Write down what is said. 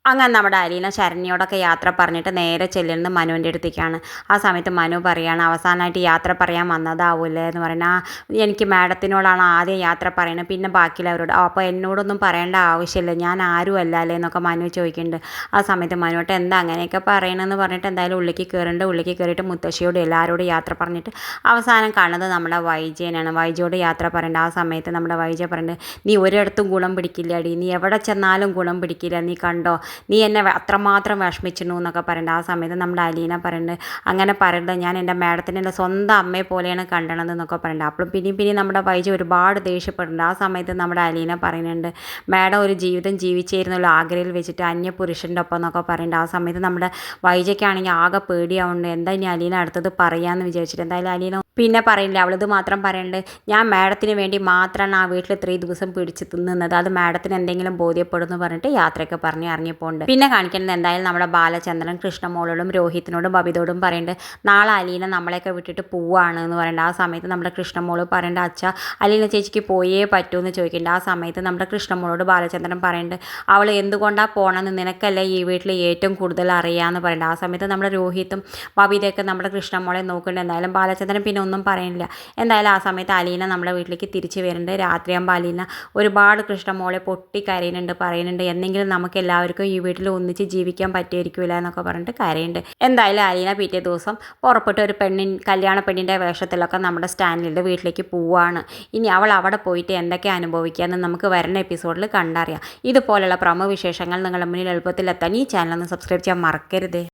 അങ്ങനെ നമ്മുടെ അലീന ശരണ്യോടൊക്കെ യാത്ര പറഞ്ഞിട്ട് നേരെ ചെല്ലുന്നത് മനുവിൻ്റെ അടുത്തേക്കാണ്. ആ സമയത്ത് മനു പറയാണ് അവസാനമായിട്ട് യാത്ര പറയാൻ വന്നതാവൂലേ എന്ന് പറഞ്ഞാൽ എനിക്ക് മാഡത്തിനോടാണ് ആദ്യം യാത്ര പറയുന്നത്, പിന്നെ ബാക്കിയുള്ളവരോട്. അപ്പോൾ എന്നോടൊന്നും പറയേണ്ട ആവശ്യമില്ല, ഞാൻ ആരും അല്ലല്ലേ എന്നൊക്കെ മനു ചോദിക്കുന്നുണ്ട്. ആ സമയത്ത് മനുവോട്ട് എന്താ അങ്ങനെയൊക്കെ പറയണമെന്ന് പറഞ്ഞിട്ട് എന്തായാലും ഉള്ളിലേക്ക് കയറുന്നുണ്ട്. ഉള്ളിലേക്ക് കയറിയിട്ട് മുത്തശ്ശിയോട് എല്ലാവരോടും യാത്ര പറഞ്ഞിട്ട് അവസാനം കാണുന്നത് നമ്മുടെ വൈജയനാണ്. വൈജയോട് യാത്ര പറയേണ്ട. ആ സമയത്ത് നമ്മുടെ വൈജ പറയുന്നത് നീ ഒരിടത്തും ഗുണം പിടിക്കില്ലടി, നീ എവിടെ ചെന്നാലും ഗുണം പിടിക്കില്ല, നീ കണ്ടോ, നീ എന്നെ അത്രമാത്രം വിഷമിച്ചിരുന്നു എന്നൊക്കെ പറയണ്ട. ആ സമയത്ത് നമ്മുടെ അലീന പറയുന്നുണ്ട് അങ്ങനെ പറയരുത്, ഞാൻ എൻ്റെ മാഡത്തിനെ എൻ്റെ സ്വന്തം അമ്മയെ പോലെയാണ് കണ്ടണത് എന്നൊക്കെ പറയണ്ട. അപ്പോഴും പിന്നെയും നമ്മുടെ വൈജ ഒരുപാട് ദേഷ്യപ്പെടുന്നുണ്ട്. ആ സമയത്ത് നമ്മുടെ അലീന പറയുന്നുണ്ട് മാഡം ഒരു ജീവിതം ജീവിച്ചിരുന്നല്ലോ ആഗ്രയിൽ വെച്ചിട്ട് അന്യ പുരുഷൻ്റെ ഒപ്പം എന്നൊക്കെ പറയുന്നുണ്ട്. ആ സമയത്ത് നമ്മുടെ വൈജയ്ക്കാണെങ്കിൽ ആകെ പേടിയാവുന്നുണ്ട്, എന്താ ഇനി അലീന അടുത്തത് പറയാമെന്ന് വിചാരിച്ചിട്ട്. എന്തായാലും അലീന പിന്നെ പറയില്ല, അവളിത് മാത്രം പറയുന്നുണ്ട് ഞാൻ മാഡത്തിന് വേണ്ടി മാത്രമാണ് ആ വീട്ടിൽ ഇത്രയും ദിവസം പിടിച്ച് തിന്നുന്നത്, അത് മാഡത്തിന് എന്തെങ്കിലും ബോധ്യപ്പെടുമെന്ന് പറഞ്ഞിട്ട് യാത്രയൊക്കെ പറഞ്ഞ് ഇറങ്ങിപ്പോണ്ട്. പിന്നെ കാണിക്കുന്നത് എന്തായാലും നമ്മുടെ ബാലചന്ദ്രൻ കൃഷ്ണമോളോടും രോഹിത്തിനോടും ബബിതോടും പറയുന്നുണ്ട് നാളെ അലീന നമ്മളെയൊക്കെ വിട്ടിട്ട് പോവുകയാണ് എന്ന് പറയുന്നുണ്ട്. ആ സമയത്ത് നമ്മുടെ കൃഷ്ണമോള് പറയേണ്ട അച്ഛ അലീന ചേച്ചിക്ക് പോയേ പറ്റൂ എന്ന് ചോദിക്കുന്നുണ്ട്. ആ സമയത്ത് നമ്മുടെ കൃഷ്ണമോളോട് ബാലചന്ദ്രൻ പറയുന്നുണ്ട് അവൾ എന്തുകൊണ്ടാണ് പോകണമെന്ന് നിനക്കല്ലേ ഈ വീട്ടിൽ ഏറ്റവും കൂടുതൽ അറിയാമെന്ന് പറയുന്നുണ്ട്. ആ സമയത്ത് നമ്മുടെ രോഹിത്തും ബബിതയൊക്കെ നമ്മുടെ കൃഷ്ണമോളെ നോക്കുന്നുണ്ട്. എന്തായാലും ബാലചന്ദ്രൻ പിന്നെ ഒന്നും പറയുന്നില്ല. എന്തായാലും ആ സമയത്ത് അലീന നമ്മുടെ വീട്ടിലേക്ക് തിരിച്ച് വരുന്നുണ്ട്. രാത്രിയാകുമ്പോൾ അലീന ഒരുപാട് കൃഷ്ണമോളെ പൊട്ടി കരയുന്നുണ്ട്, പറയുന്നുണ്ട് എന്നെങ്കിലും നമുക്ക് എല്ലാവർക്കും ഈ വീട്ടിൽ ഒന്നിച്ച് ജീവിക്കാൻ പറ്റിയിരിക്കില്ല എന്നൊക്കെ പറഞ്ഞിട്ട് കരയുന്നുണ്ട്. എന്തായാലും അലീന പിറ്റേ ദിവസം പുറപ്പെട്ട് ഒരു കല്യാണ പെണ്ണിൻ്റെ വേഷത്തിലൊക്കെ നമ്മുടെ സ്റ്റാൻലിൻ്റെ വീട്ടിലേക്ക് പോവുകയാണ്. ഇനി അവൾ അവിടെ പോയിട്ട് എന്തൊക്കെ അനുഭവിക്കാമെന്ന് നമുക്ക് വരുന്ന എപ്പിസോഡിൽ കണ്ടറിയാം. ഇതുപോലുള്ള പ്രമുഖ വിശേഷങ്ങൾ നിങ്ങളുടെ മുന്നിൽ എളുപ്പത്തിലെത്താൻ ഈ ചാനൽ ഒന്ന് സബ്സ്ക്രൈബ് ചെയ്യാൻ മറക്കരുത്.